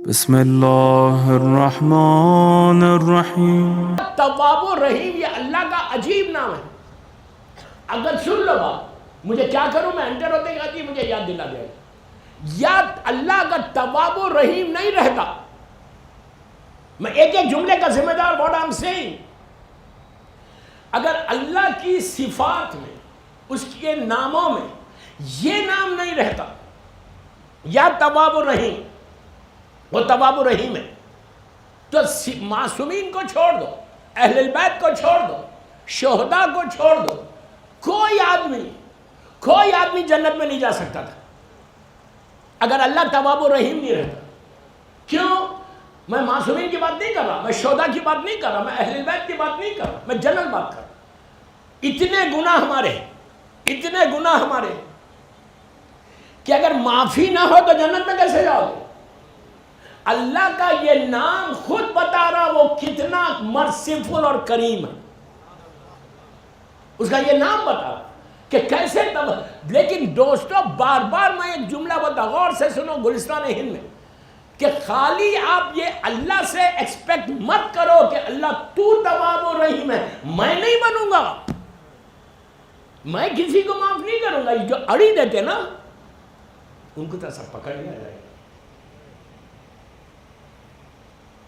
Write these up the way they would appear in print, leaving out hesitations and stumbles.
بسم اللہ الرحمن الرحیم۔ تواب و رحیم یہ اللہ کا عجیب نام ہے۔ اگر سن لو بات، مجھے کیا کروں، میں انٹر ہوتے گا مجھے یاد دلا دے گا۔ یاد اللہ اگر تواب و رحیم نہیں رہتا، میں ایک ایک جملے کا ذمہ دار what I'm saying، اگر اللہ کی صفات میں، اس کے ناموں میں یہ نام نہیں رہتا، یا تواب و رحیم، وہ تواب و رحیم ہے، تو معصومین کو چھوڑ دو، اہل البیت کو چھوڑ دو، شہداء کو چھوڑ دو، کوئی آدمی جنت میں نہیں جا سکتا تھا اگر اللہ تواب و رحیم نہیں رہتا۔ کیوں؟ میں معصومین کی بات نہیں کر رہا، میں شہداء کی بات نہیں کر رہا، میں اہل البیت کی بات نہیں کر رہا، میں جنرل بات کر رہا۔ اتنے گناہ ہمارے کہ اگر معافی نہ ہو تو جنت میں کیسے جاؤ گے؟ اللہ کا یہ نام خود بتا رہا وہ کتنا مرسیفل اور کریم ہے، اس کا یہ نام بتا رہا کہ کیسے لیکن دوستو بار بار میں ایک جملہ بتا، غور سے سنو، گلستان ہند میں، کہ خالی آپ یہ اللہ سے ایکسپیکٹ مت کرو کہ اللہ تو تواب و رحیم ہے، میں نہیں بنوں گا، میں کسی کو معاف نہیں کروں گا۔ جو اڑی دیتے نا ان کو تو سب پکڑ لیا جائے گا۔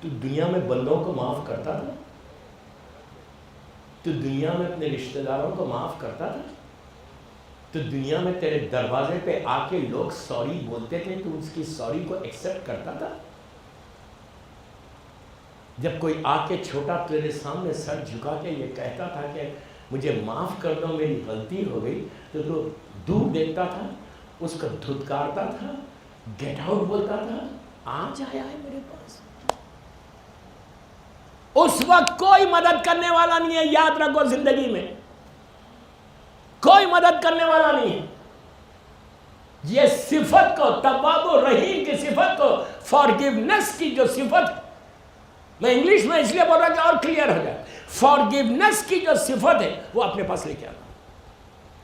تو دنیا میں بندوں کو معاف کرتا تھا، تو دنیا میں اپنے رشتہ داروں کو معاف کرتا تھا، تو دنیا میں تیرے دروازے پہ آ کے لوگ سوری بولتے تھے تو اس کی سوری کو ایکسپٹ کرتا تھا؟ جب کوئی آ کے چھوٹا تیرے سامنے سر جھکا کے یہ کہتا تھا کہ مجھے معاف کر دو میری غلطی ہو گئی، تو تو دور دیکھتا تھا، اس کو دھتکارتا تھا، گیٹ آؤٹ بولتا تھا، آج آیا ہے میرے پاس۔ اس وقت کوئی مدد کرنے والا نہیں ہے، یاد رکھو، زندگی میں کوئی مدد کرنے والا نہیں ہے۔ یہ صفت کو، تواب و رحیم کی صفت کو، فارگیونیس کی جو صفت، میں انگلش میں اس لیے بول رہا کہ اور کلیئر ہو جائے، فارگیونیس کی جو صفت ہے وہ اپنے پاس لے کے آنا،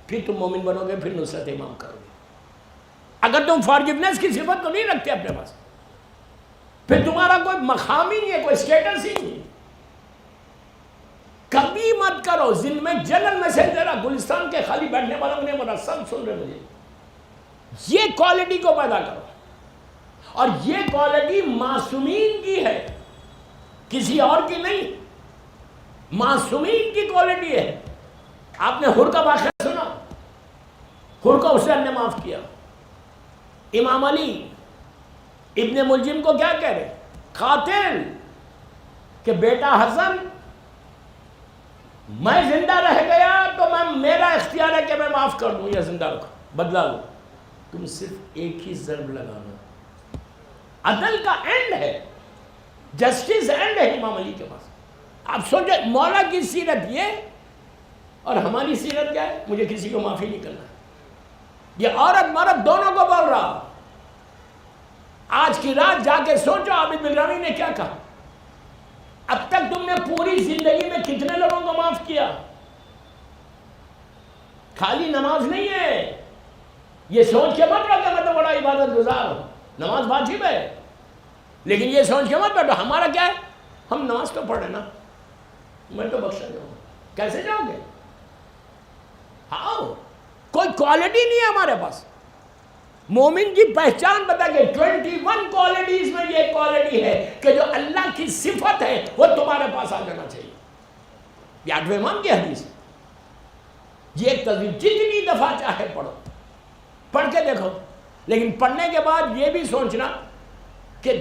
پھر تم مومن بنو گے، پھر نصرت امام کرو گے۔ اگر تم فارگیونیس کی صفت کو نہیں رکھتے اپنے پاس، پھر تمہارا کوئی مقام ہی نہیں ہے، کوئی اسٹیٹس ہی نہیں ہے۔ کبھی مت کرو، میں جنرل میسج دے رہا، گلستان کے خالی بیٹھنے والوں نے بولا، سب سن رہے مجھے، یہ کوالٹی کو پیدا کرو، اور یہ کوالٹی معصومین کی ہے، کسی اور کی نہیں، معصومین کی کوالٹی ہے۔ آپ نے حر کا واقعہ سنا، حر کو حسین نے معاف کیا۔ امام علی ابن ملجم کو کیا کہہ رہے؟ قاتل، کہ بیٹا حسن میں زندہ رہ گیا تو میرا اختیار ہے کہ میں معاف کر دوں یا زندہ رکھوں، بدلا لو، تم صرف ایک ہی ضرب لگانا۔ عدل کا اینڈ ہے، جسٹس اینڈ ہے امام علی کے پاس۔ آپ سوچے مولا کی سیرت یہ اور ہماری سیرت کیا ہے؟ مجھے کسی کو معافی نہیں کرنا۔ یہ عورت مرد دونوں کو بول رہا۔ آج کی رات جا کے سوچو عابد بن نے کیا کہا۔ اب تک تم نے پوری زندگی میں کتنے لوگوں کو معاف کیا؟ خالی نماز نہیں ہے، یہ سوچ کے مت رکھو میں تو بڑا عبادت گزار ہوں، نماز واجب ہے، لیکن یہ سوچ کے مت بیٹھو ہمارا کیا ہے، ہم نماز تو پڑھے نا، میں تو بخشا جاؤں، کیسے جاؤ گے؟ ہاں، کوئی کوالٹی نہیں ہے ہمارے پاس۔ مومن کی پہچان بتا کہ 21 کوالٹیز میں یہ کوالٹی ہے کہ جو اللہ کی صفت ہے وہ تمہارے پاس آ جانا چاہیے۔ یہ 8ویں امام کی حدیث ہے، یہ ایک تصویر، جتنی دفعہ چاہے پڑھو، پڑھ کے دیکھو، لیکن پڑھنے کے بعد یہ بھی سوچنا کہ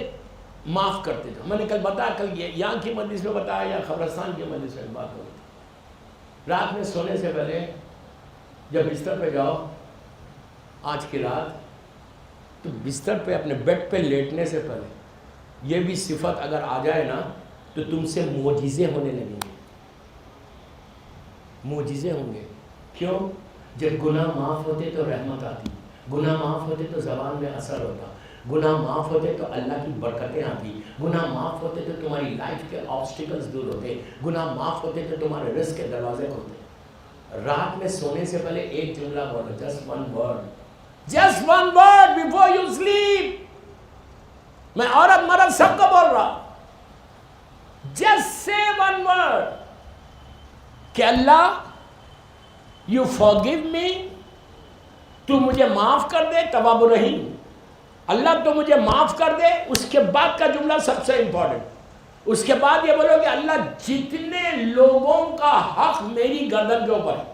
معاف کرتے جاؤ۔ میں نے کل بتایا، کل یہاں کی مجلس میں بتایا یا خبرستان کی مجلس میں بات ہو رہی تھی، رات میں سونے سے پہلے جب بستر پہ جاؤ آج کی رات، تو بستر پہ اپنے بیڈ پہ لیٹنے سے پہلے یہ بھی صفت اگر آ جائے نا تو تم سے معجزے ہونے لگیں گے، معجزے ہوں گے۔ کیوں؟ جب گناہ معاف ہوتے تو رحمت آتی، گناہ معاف ہوتے تو زبان میں اثر ہوتا، گناہ معاف ہوتے تو اللہ کی برکتیں آتی، گناہ معاف ہوتے تو تمہاری لائف کے آبسٹیکلز دور ہوتے، گناہ معاف ہوتے تو تمہارے رزق کے دروازے کھلتے۔ رات میں سونے سے پہلے ایک جملہ بولو، just one word before you sleep. میں عورت مرد سب کو بول رہا، جسٹ سے ون ورڈ کہ اللہ یو فارگیو می، تو مجھے معاف کر دے، تواب الرحیم، اللہ تو مجھے معاف کر دے۔ اس کے بعد کا جملہ سب سے امپورٹنٹ، اس کے بعد یہ بولو کہ اللہ جتنے لوگوں کا حق میری گردن کے اوپر ہے،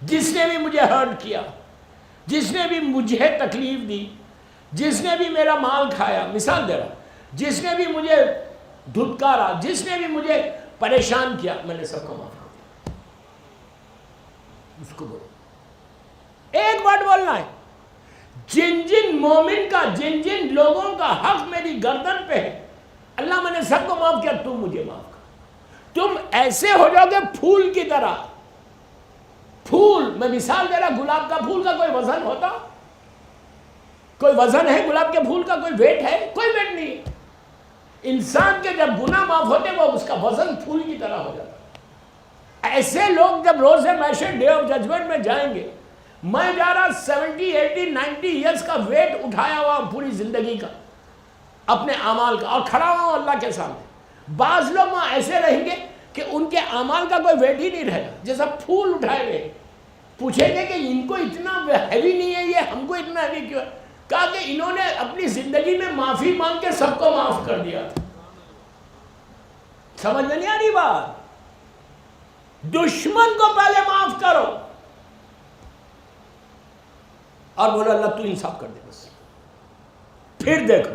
جس نے بھی مجھے ہرٹ کیا، جس نے بھی مجھے تکلیف دی، جس نے بھی میرا مال کھایا، مثال دے رہا، جس نے بھی مجھے دھتکارا، جس نے بھی مجھے پریشان کیا، میں نے سب کو معاف کر دیا۔ اس کو بولو، ایک ورڈ بولنا ہے، جن جن مومن کا، جن جن لوگوں کا حق میری گردن پہ ہے، اللہ میں نے سب کو معاف کیا، تم مجھے معاف کر۔ تم ایسے ہو جاؤ گے پھول کی طرح۔ پھول، میں مثال دے رہا، گلاب کا پھول کا کوئی وزن ہوتا؟ کوئی وزن ہے گلاب کے پھول کا؟ کوئی ویٹ ہے؟ کوئی ویٹ نہیں۔ انسان کے جب گناہ معاف ہوتے وہ اس کا وزن پھول کی طرح ہو جاتا۔ ایسے لوگ جب روز محشر ڈے آف ججمنٹ میں جائیں گے، میں جا رہا 70 80 90 ایئرس کا ویٹ اٹھایا ہوا پوری زندگی کا، اپنے اعمال کا، اور کھڑا ہوا ہوں اللہ کے سامنے۔ بعض لوگ وہاں ایسے رہیں گے کہ ان کے اعمال کا کوئی ویٹ ہی نہیں رہے گا، جیسا پھول اٹھائے ہوئے۔ پوچھیں گے کہ ان کو اتنا ہیوی نہیں ہے، یہ ہم کو اتنا ہیوی کیوں ہے؟ کہا کہ انہوں نے اپنی زندگی میں معافی مانگ کے سب کو معاف کر دیا تھا۔ سمجھ میں نہیں آ رہی بات؟ دشمن کو پہلے معاف کرو اور بولو اللہ تو انصاف کر دے بس، پھر دیکھو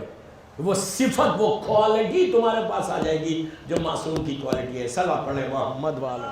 وہ صفت، وہ کوالٹی تمہارے پاس آ جائے گی جو معصوم کی کوالٹی ہے۔ صلوات پڑھیں محمد والا۔